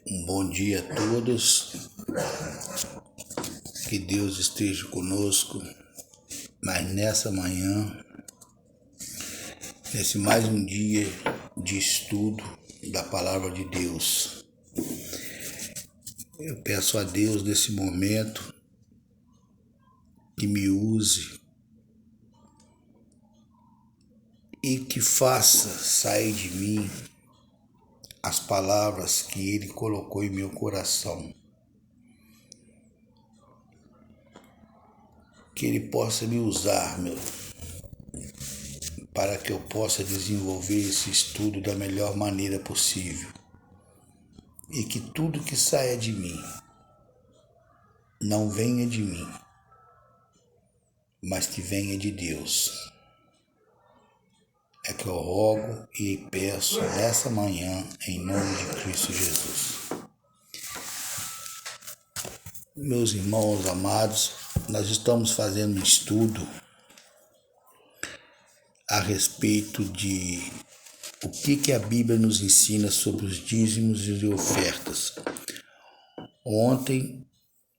Um bom dia a todos, que Deus esteja conosco, mas nessa manhã, nesse mais um dia de estudo da Palavra de Deus. Eu peço a Deus nesse momento que me use e que faça sair de mim as palavras que Ele colocou em meu coração. Que Ele possa me usar, para que eu possa desenvolver esse estudo da melhor maneira possível. E que tudo que saia de mim não venha de mim, mas que venha de Deus. É que eu rogo e peço nessa manhã, em nome de Cristo Jesus. Meus irmãos amados, nós estamos fazendo um estudo a respeito de o que a Bíblia nos ensina sobre os dízimos e ofertas. Ontem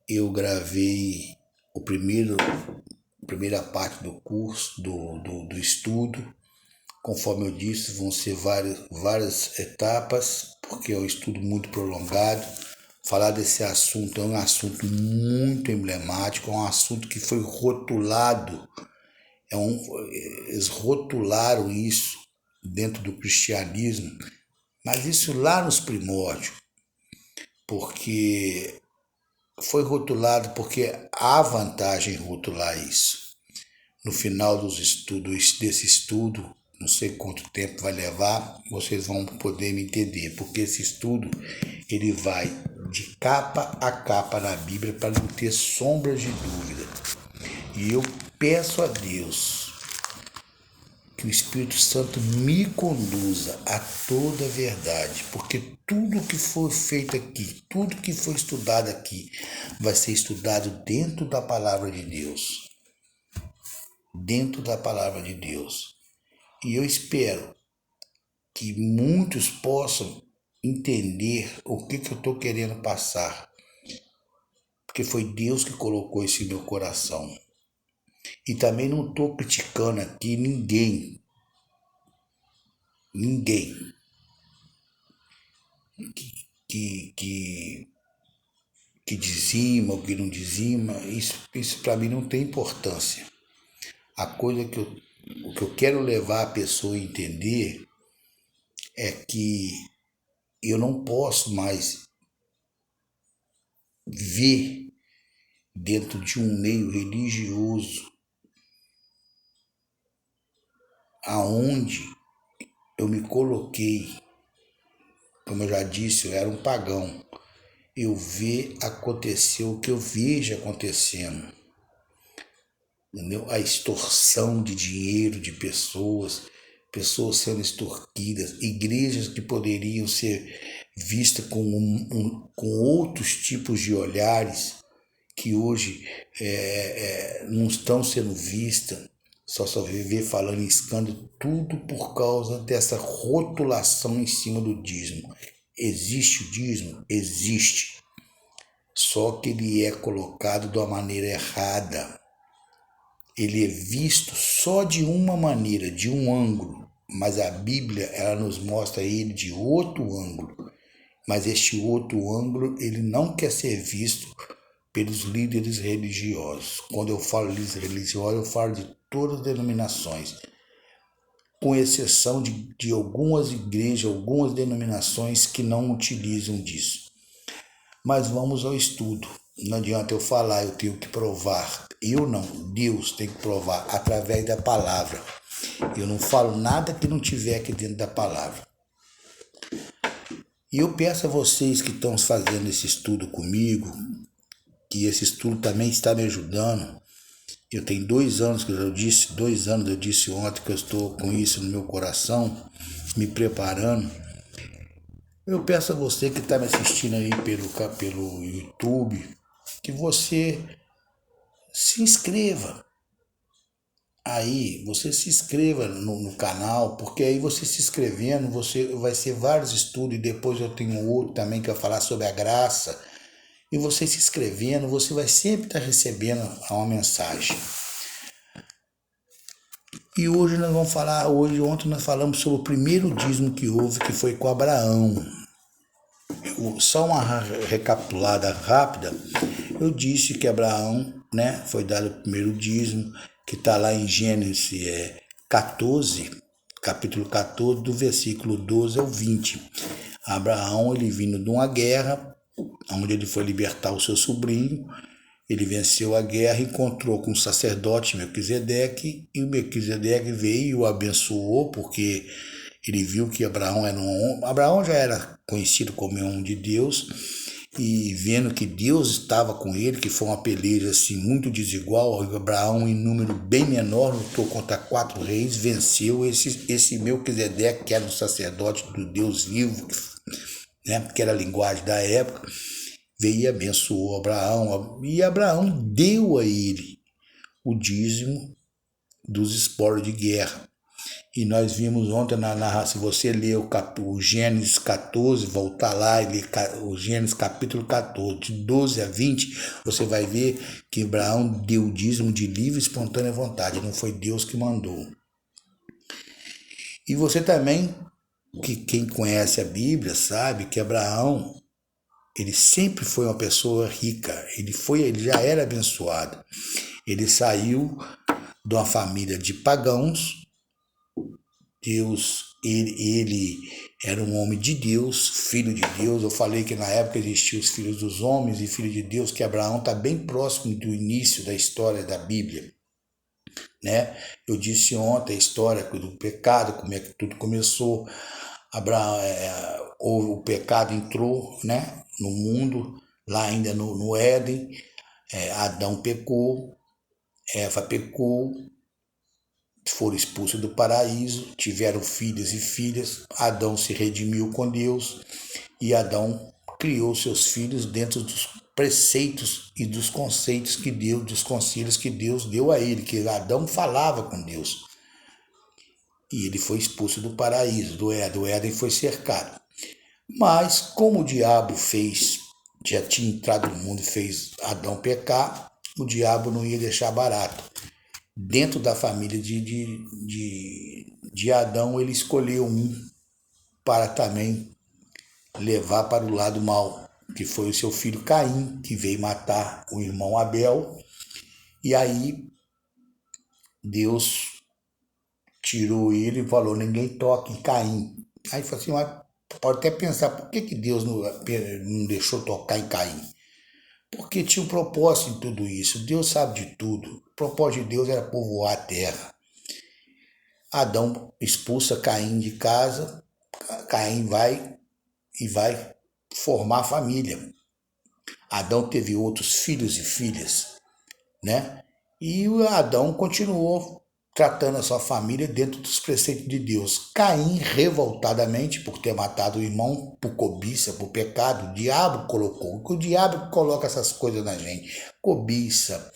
eu gravei a primeira parte do curso, do estudo. Conforme eu disse, vão ser várias etapas, porque é um estudo muito prolongado. Falar desse assunto é um assunto muito emblemático, é um assunto que foi rotulado, eles rotularam isso dentro do cristianismo, mas isso lá nos primórdios, porque foi rotulado porque há vantagem em rotular isso. No final desse estudo, não sei quanto tempo vai levar, vocês vão poder me entender, porque esse estudo ele vai de capa a capa na Bíblia para não ter sombras de dúvida. E eu peço a Deus que o Espírito Santo me conduza a toda a verdade, porque tudo que for feito aqui, tudo que for estudado aqui, vai ser estudado dentro da palavra de Deus. Dentro da palavra de Deus. E eu espero que muitos possam entender o que eu estou querendo passar. Porque foi Deus que colocou isso em meu coração. E também não estou criticando aqui ninguém. Que dizima ou que não dizima, isso para mim não tem importância. A coisa o que eu quero levar a pessoa a entender é que eu não posso mais ver dentro de um meio religioso aonde eu me coloquei, como eu já disse, eu era um pagão. Eu ver acontecer o que eu vejo acontecendo. Entendeu? A extorsão de dinheiro de pessoas sendo extorquidas, igrejas que poderiam ser vistas com outros tipos de olhares que hoje não estão sendo vistas, só viver falando em escândalo, tudo por causa dessa rotulação em cima do dízimo. Existe o dízimo? Existe. Só que ele é colocado de uma maneira errada. Ele é visto só de uma maneira, de um ângulo, mas a Bíblia ela nos mostra ele de outro ângulo. Mas este outro ângulo ele não quer ser visto pelos líderes religiosos. Quando eu falo líderes religiosos, eu falo de todas as denominações, com exceção de algumas igrejas, algumas denominações que não utilizam disso. Mas vamos ao estudo. Não adianta eu falar, eu tenho que provar. Eu não, Deus tem que provar através da palavra. Eu não falo nada que não tiver aqui dentro da palavra. E eu peço a vocês que estão fazendo esse estudo comigo, que esse estudo também está me ajudando. Eu tenho 2 anos que eu disse ontem que eu estou com isso no meu coração, me preparando. Eu peço a você que está me assistindo aí pelo YouTube, que você se inscreva. aí você se inscreva no canal, porque aí você se inscrevendo, você vai ser vários estudos, e depois eu tenho outro também que vai falar sobre a graça. E você se inscrevendo, você vai sempre estar recebendo uma mensagem. E hoje nós vamos falar, ontem nós falamos sobre o primeiro dízimo que houve, que foi com Abraão. Só uma recapitulada rápida, eu disse que Abraão, né, foi dado o primeiro dízimo, que está lá em Gênesis 14, capítulo 14, do versículo 12 ao 20. Abraão, ele vindo de uma guerra, onde ele foi libertar o seu sobrinho, ele venceu a guerra, encontrou com o sacerdote Melquisedeque, e o Melquisedeque veio e o abençoou, porque ele viu que Abraão era um homem. Abraão já era conhecido como um homem de Deus, e vendo que Deus estava com ele, que foi uma peleja assim, muito desigual, Abraão, em número bem menor, lutou contra 4 reis, venceu esse Melquisedeque, que era um sacerdote do Deus vivo, né, que era a linguagem da época, veio e abençoou Abraão, e Abraão deu a ele o dízimo dos espólios de guerra. E nós vimos ontem, se você ler o Gênesis 14, voltar lá e ler o Gênesis capítulo 14, de 12 a 20, você vai ver que Abraão deu o dízimo de livre e espontânea vontade, não foi Deus que mandou. E você também, que quem conhece a Bíblia, sabe que Abraão, ele sempre foi uma pessoa rica, ele já era abençoado. Ele saiu de uma família de pagãos. Deus, ele era um homem de Deus, filho de Deus. Eu falei que na época existiam os filhos dos homens e filhos de Deus, que Abraão está bem próximo do início da história da Bíblia, né? Eu disse ontem a história do pecado, como é que tudo começou. Abraão, o pecado entrou, né, no mundo, lá ainda no Éden. Adão pecou, Eva pecou, foram expulsos do paraíso, tiveram filhos e filhas. Adão se redimiu com Deus e Adão criou seus filhos dentro dos preceitos e dos conceitos que Deus, dos conselhos que Deus deu a ele, que Adão falava com Deus. E ele foi expulso do paraíso, do Éden foi cercado. Mas como o diabo já tinha entrado no mundo e fez Adão pecar, o diabo não ia deixar barato. Dentro da família de Adão, ele escolheu um para também levar para o lado mal, que foi o seu filho Caim, que veio matar o irmão Abel. E aí Deus tirou ele e falou: ninguém toque em Caim. Aí falou assim: mas pode até pensar, por que Deus não deixou tocar em Caim? Porque tinha um propósito em tudo isso. Deus sabe de tudo. O propósito de Deus era povoar a terra. Adão expulsa Caim de casa. Caim vai formar família. Adão teve outros filhos e filhas, né? E o Adão continuou tratando a sua família dentro dos preceitos de Deus. Caim, revoltadamente, por ter matado o irmão, por cobiça, por pecado, o diabo colocou. O diabo coloca essas coisas na gente. Cobiça,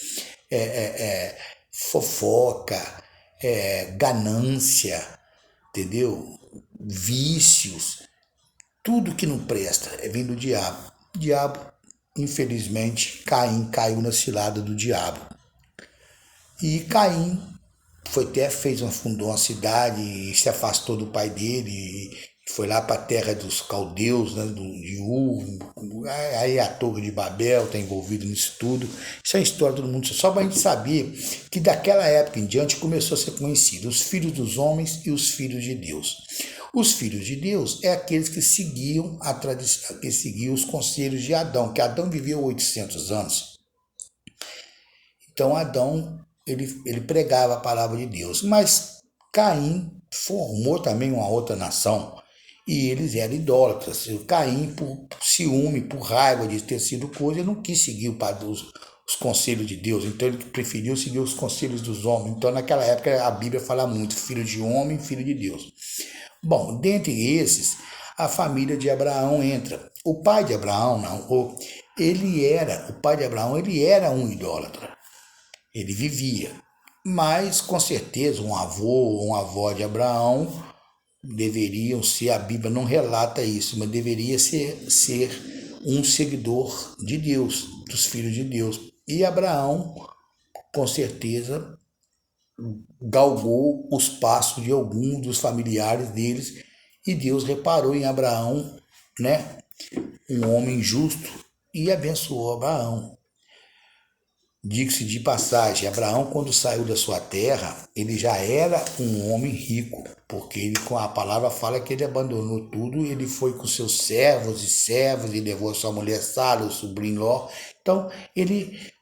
fofoca, ganância, entendeu? Vícios. Tudo que não presta vem do diabo. O diabo, infelizmente, Caim caiu na cilada do diabo. E Caim fundou uma cidade e se afastou do pai dele e foi lá para a terra dos caldeus, né, de Ur. Aí a Torre de Babel está envolvida nisso tudo. Isso é a história do mundo. Só para a gente saber que daquela época em diante começou a ser conhecido os filhos dos homens e os filhos de Deus. Os filhos de Deus é aqueles que seguiam a tradição, que seguiam os conselhos de Adão, que Adão viveu 800 anos. Então Adão ele pregava a palavra de Deus, mas Caim formou também uma outra nação e eles eram idólatras. Caim, por ciúme, por raiva de ter sido coisa, não quis seguir os conselhos de Deus, então ele preferiu seguir os conselhos dos homens. Então naquela época a Bíblia fala muito, filho de homem, filho de Deus. Bom, dentre esses, a família de Abraão entra. O pai de Abraão, ele era um idólatra. Ele vivia. Mas, com certeza, um avô ou uma avó de Abraão deveriam ser, a Bíblia não relata isso, mas deveria ser um seguidor de Deus, dos filhos de Deus. E Abraão, com certeza, galgou os passos de alguns dos familiares deles, e Deus reparou em Abraão, né? Um homem justo, e abençoou Abraão. Diga-se de passagem, Abraão, quando saiu da sua terra, ele já era um homem rico, porque ele, com a palavra fala que ele abandonou tudo, ele foi com seus servos e servas, ele levou a sua mulher Sara, o sobrinho Ló. Então,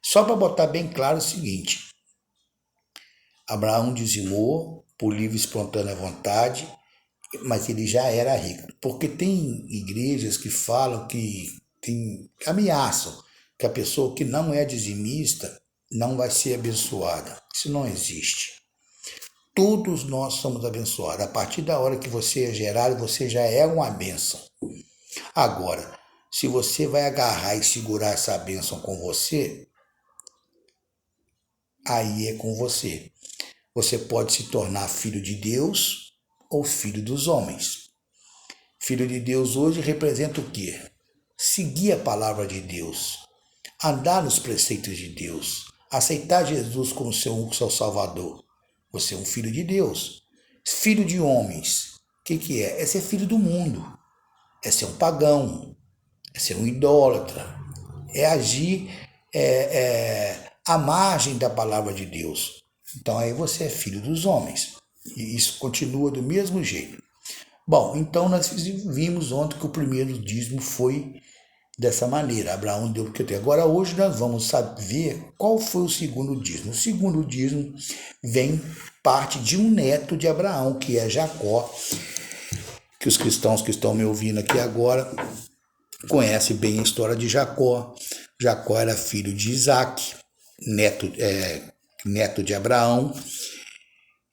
só para botar bem claro o seguinte, Abraão dizimou por livre e espontânea vontade, mas ele já era rico. Porque tem igrejas que falam que ameaçam que a pessoa que não é dizimista não vai ser abençoada. Isso não existe. Todos nós somos abençoados. A partir da hora que você é gerado, você já é uma bênção. Agora, se você vai agarrar e segurar essa bênção com você, aí é com você. Você pode se tornar filho de Deus ou filho dos homens. Filho de Deus hoje representa o quê? Seguir a palavra de Deus, andar nos preceitos de Deus, aceitar Jesus como seu Salvador. Você é um filho de Deus. Filho de homens, o que é? É ser filho do mundo, é ser um pagão, é ser um idólatra, é agir à margem da palavra de Deus. Então aí você é filho dos homens. E isso continua do mesmo jeito. Bom, então nós vimos ontem que o primeiro dízimo foi dessa maneira. Abraão deu o que tem. Agora hoje nós vamos saber qual foi o segundo dízimo. O segundo dízimo vem parte de um neto de Abraão, que é Jacó, que os cristãos que estão me ouvindo aqui agora conhecem bem a história de Jacó. Jacó era filho de Isaac, neto de Abraão.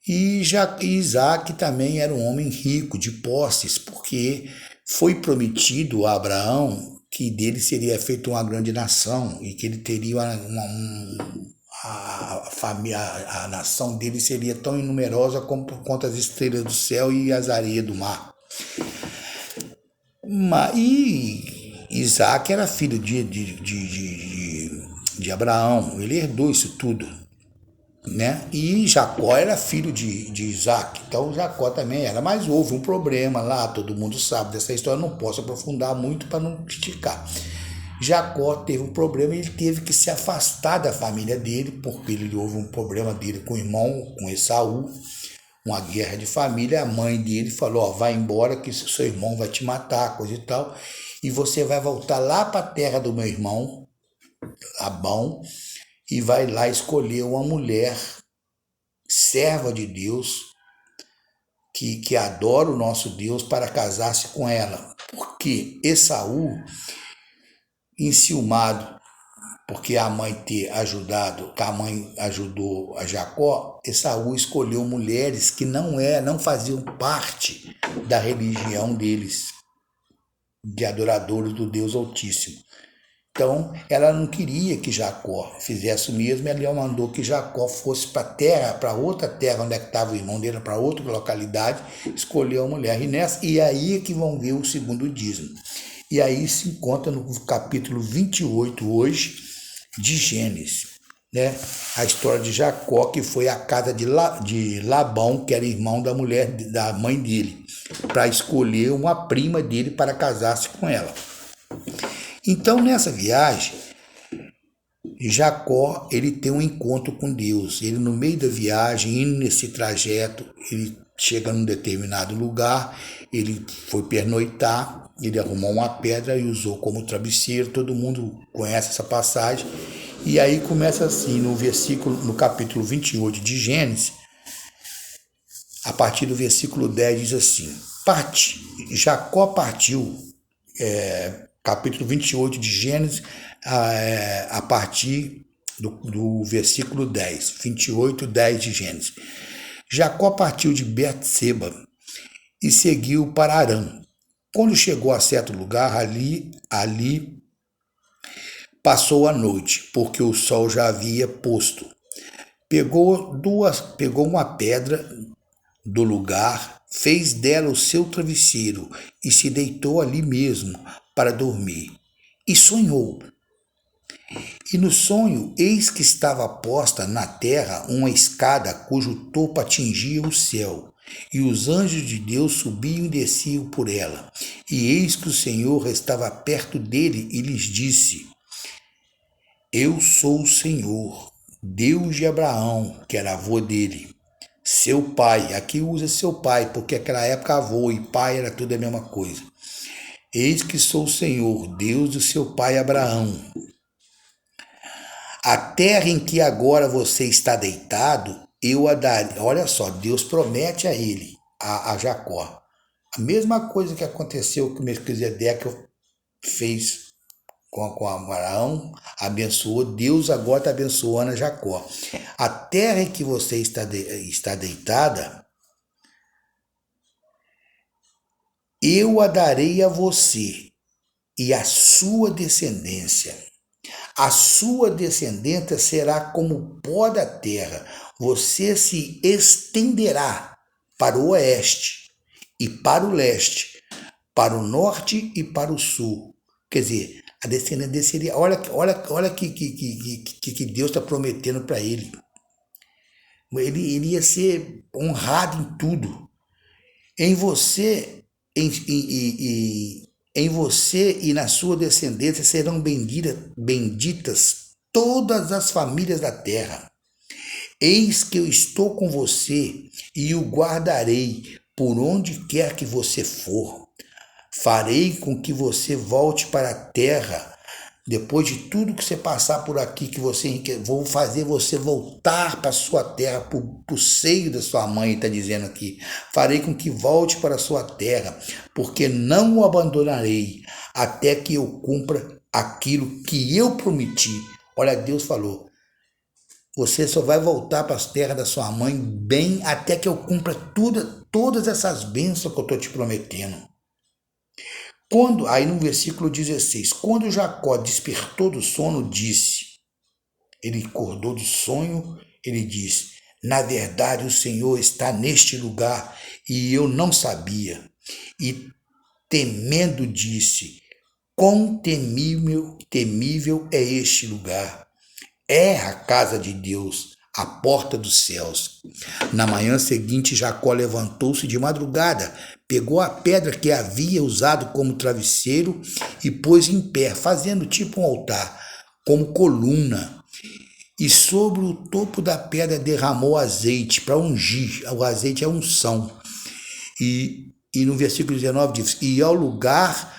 E Isaac também era um homem rico de posses, porque foi prometido a Abraão que dele seria feita uma grande nação e que ele teria a família, a nação dele seria tão numerosa quanto as estrelas do céu e as areias do mar. E Isaac era filho de Abraão, ele herdou isso tudo, né? E Jacó era filho de Isaac, então Jacó também era, mas houve um problema lá, todo mundo sabe dessa história, não posso aprofundar muito para não criticar. Jacó teve um problema e ele teve que se afastar da família dele, porque houve um problema dele com o irmão, com Esaú, uma guerra de família. A mãe dele falou: vai embora que seu irmão vai te matar, coisa e tal, e você vai voltar lá para a terra do meu irmão Labão e vai lá escolher uma mulher serva de Deus que adora o nosso Deus para casar-se com ela. Porque Esaú, enciumado, porque a mãe ajudou a Jacó, Esaú escolheu mulheres que não faziam parte da religião deles, de adoradores do Deus Altíssimo. Então, ela não queria que Jacó fizesse o mesmo, ela mandou que Jacó fosse para outra terra onde estava o irmão dele, para outra localidade, escolheu a mulher. E aí é que vão ver o segundo dízimo. E aí se encontra no capítulo 28 hoje de Gênesis, né? A história de Jacó, que foi à casa de Labão, que era irmão da mulher da mãe dele, para escolher uma prima dele para casar-se com ela. Então, nessa viagem, Jacó, ele tem um encontro com Deus. Ele, no meio da viagem, indo nesse trajeto, ele chega num determinado lugar, ele foi pernoitar, ele arrumou uma pedra e usou como travesseiro. Todo mundo conhece essa passagem. E aí começa assim, no capítulo 28 de Gênesis, a partir do versículo 10 diz assim: Jacó partiu, capítulo 28 de Gênesis, a partir do versículo 10, 28, 10 de Gênesis. Jacó partiu de Berseba e seguiu para Harã. Quando chegou a certo lugar, ali passou a noite, porque o sol já havia posto. pegou uma pedra do lugar, fez dela o seu travesseiro e se deitou ali mesmo para dormir. E sonhou. E no sonho, eis que estava posta na terra uma escada cujo topo atingia o céu, e os anjos de Deus subiam e desciam por ela. E eis que o Senhor estava perto dele e lhes disse: Eu sou o Senhor, Deus de Abraão, que era avô dele, seu pai. Aqui usa seu pai, porque naquela época avô e pai era tudo a mesma coisa. Eis que sou o Senhor, Deus do seu pai Abraão. A terra em que agora você está deitado, eu a darei. Olha só, Deus promete a ele, a Jacó. A mesma coisa que aconteceu que o Melquisedeque fez com Abraão, abençoou, Deus agora está abençoando a Jacó. A terra em que você está deitada, eu a darei a você e à sua descendência. A sua descendência será como o pó da terra. Você se estenderá para o oeste e para o leste, para o norte e para o sul. Quer dizer, a descendência seria... Olha que Deus está prometendo para ele. Ele ia ser honrado em tudo. Em você... Em você e na sua descendência serão benditas todas as famílias da terra. Eis que eu estou com você e o guardarei por onde quer que você for. Farei com que você volte para a terra. Depois de tudo que você passar por aqui, vou fazer você voltar para a sua terra, para o seio da sua mãe, está dizendo aqui. Farei com que volte para a sua terra, porque não o abandonarei, até que eu cumpra aquilo que eu prometi. Olha, Deus falou, você só vai voltar para as terras da sua mãe bem, até que eu cumpra todas essas bênçãos que eu estou te prometendo. Aí no versículo 16, quando Jacó despertou do sono, ele acordou do sonho, ele disse, na verdade o Senhor está neste lugar e eu não sabia. E temendo disse, quão temível é este lugar. É a casa de Deus, a porta dos céus. Na manhã seguinte, Jacó levantou-se de madrugada, pegou a pedra que havia usado como travesseiro e pôs em pé, fazendo tipo um altar, como coluna. E sobre o topo da pedra derramou azeite para ungir. O azeite é unção. E no versículo 19 diz, e ao lugar,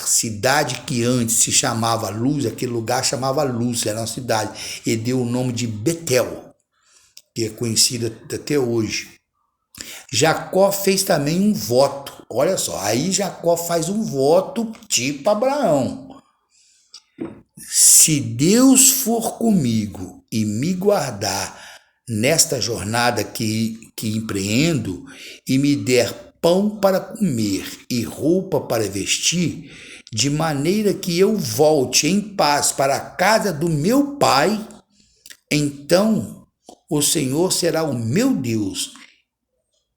cidade que antes se chamava Luz, aquele lugar chamava Luz, era uma cidade, e deu o nome de Betel, que é conhecida até hoje. Jacó fez também um voto, olha só, aí Jacó faz um voto tipo Abraão. Se Deus for comigo e me guardar nesta jornada que empreendo e me der pão para comer e roupa para vestir, de maneira que eu volte em paz para a casa do meu pai, então o Senhor será o meu Deus,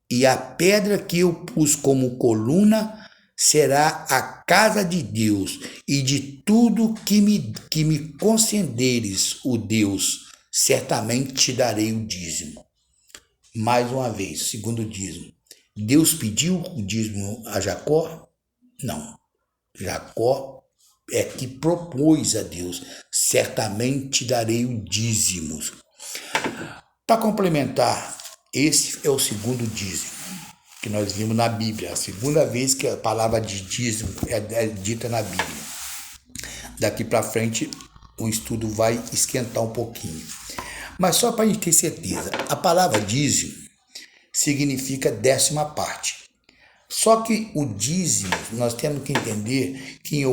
e a pedra que eu pus como coluna será a casa de Deus, e de tudo que me concederes, o Deus, certamente te darei o dízimo. Mais uma vez, segundo dízimo. Deus pediu o dízimo a Jacó? Não. Jacó é que propôs a Deus, certamente te darei o dízimo. Para complementar, esse é o segundo dízimo que nós vimos na Bíblia, a segunda vez que a palavra de dízimo é dita na Bíblia. Daqui para frente o estudo vai esquentar um pouquinho. Mas só para a gente ter certeza, a palavra dízimo significa 10ª parte. Só que o dízimo, nós temos que entender que em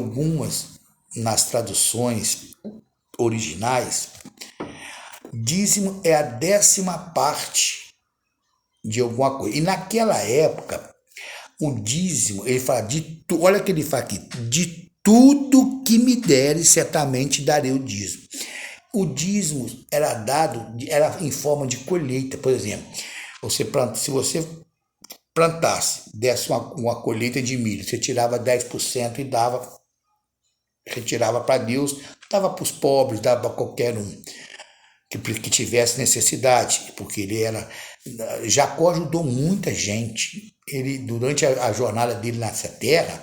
nas traduções originais, dízimo é a 10ª parte de alguma coisa. E naquela época, o dízimo, ele fala olha o que ele fala aqui, de tudo que me deres, certamente darei o dízimo. O dízimo era dado, era em forma de colheita. Por exemplo, se você plantasse, desse uma colheita de milho, você tirava 10% e retirava para Deus, dava para os pobres, dava para qualquer um que tivesse necessidade, porque Jacó ajudou muita gente. Ele, durante a jornada dele nessa terra,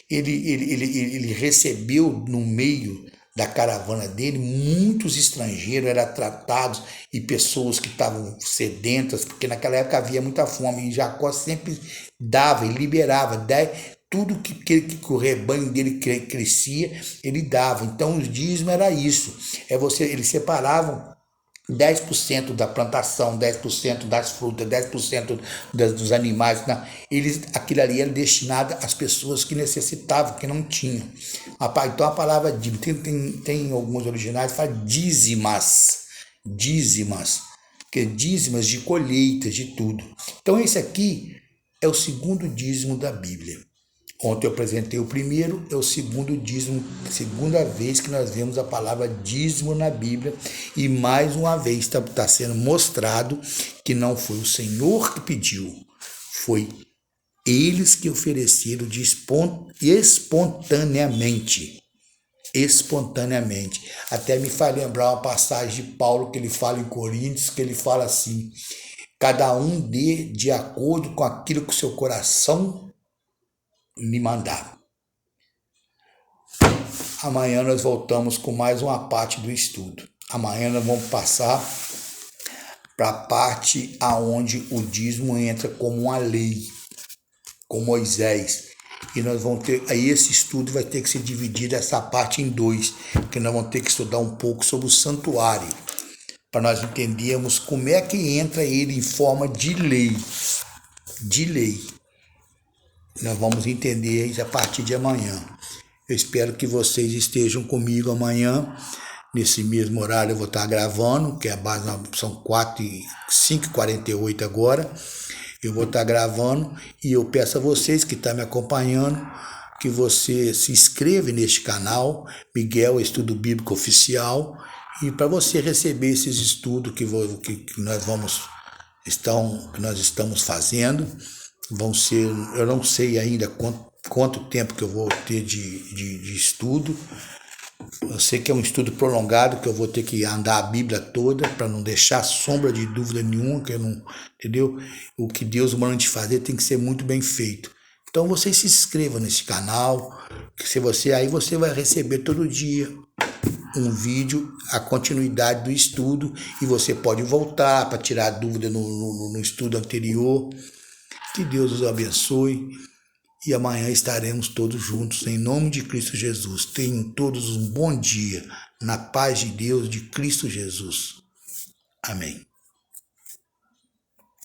ele recebeu no meio da caravana dele muitos estrangeiros, eram tratados, e pessoas que estavam sedentas, porque naquela época havia muita fome, e Jacó sempre dava e liberava, tudo que o rebanho dele crescia, ele dava. Então os dízimos era isso, eles separavam 10% da plantação, 10% das frutas, 10% dos animais, aquilo ali era destinado às pessoas que necessitavam, que não tinham. Então a palavra dízimo, tem alguns originais que falam dízimas, que é dízimas de colheitas, de tudo. Então esse aqui é o segundo dízimo da Bíblia. Ontem eu apresentei o primeiro, é o segundo dízimo, segunda vez que nós vemos a palavra dízimo na Bíblia, e mais uma vez está sendo mostrado que não foi o Senhor que pediu, foi eles que ofereceram espontaneamente. Até me faz lembrar uma passagem de Paulo que ele fala em Coríntios, que ele fala assim: cada um dê de acordo com aquilo que o seu coração me mandar. Amanhã nós voltamos com mais uma parte do estudo. Amanhã nós vamos passar para a parte aonde o dízimo entra como uma lei, com Moisés. E nós vamos ter, aí esse estudo vai ter que ser dividido essa parte em dois, porque nós vamos ter que estudar um pouco sobre o santuário, para nós entendermos como é que entra ele em forma de lei. Nós vamos entender isso a partir de amanhã. Eu espero que vocês estejam comigo amanhã, nesse mesmo horário eu vou estar gravando, que são 5h48 agora, eu vou estar gravando, e eu peço a vocês que estão me acompanhando, que você se inscreva neste canal, Miguel Estudo Bíblico Oficial, e para você receber esses estudos que nós estamos fazendo. Eu não sei ainda quanto tempo que eu vou ter de estudo. Eu sei que é um estudo prolongado, que eu vou ter que andar a Bíblia toda para não deixar sombra de dúvida nenhuma, entendeu? O que Deus manda te fazer tem que ser muito bem feito. Então você se inscreva nesse canal, que aí você vai receber todo dia um vídeo, a continuidade do estudo, e você pode voltar para tirar dúvida no estudo anterior. Que Deus os abençoe, e amanhã estaremos todos juntos, em nome de Cristo Jesus. Tenham todos um bom dia, na paz de Deus, de Cristo Jesus. Amém.